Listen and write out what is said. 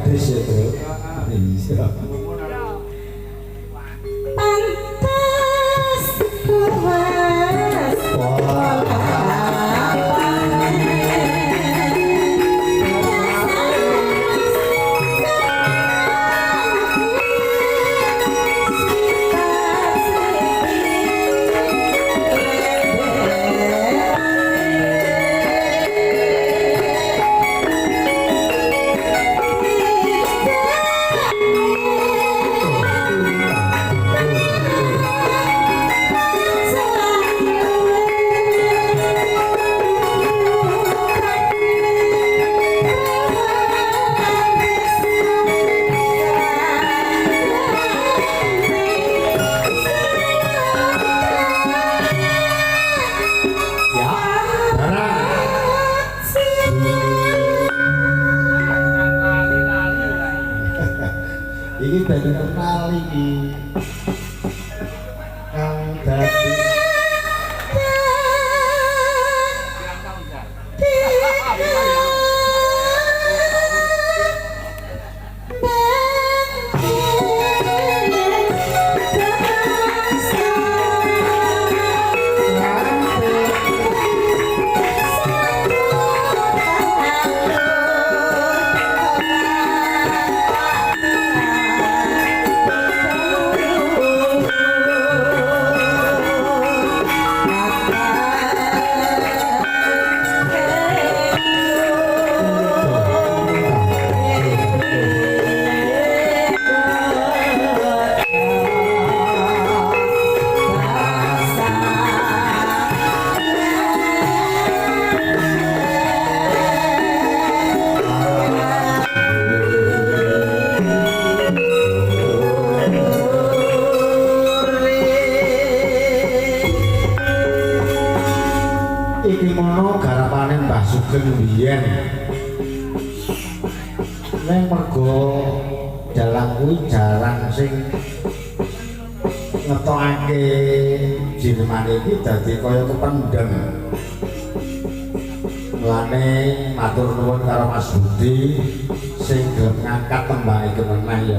gadis ya, Bro. Iya. Pantas kuas. Iki bagi kenal iki kang dadi iki mono garapane Mbah Sugeng biyen. Neng mergo dalang kuwi jarang sing ngetokake jinemane iki dadi kaya kependem. Mulane matur nuwun karo Mas Budi sing gelem ngangkat tembang iki meneh ya.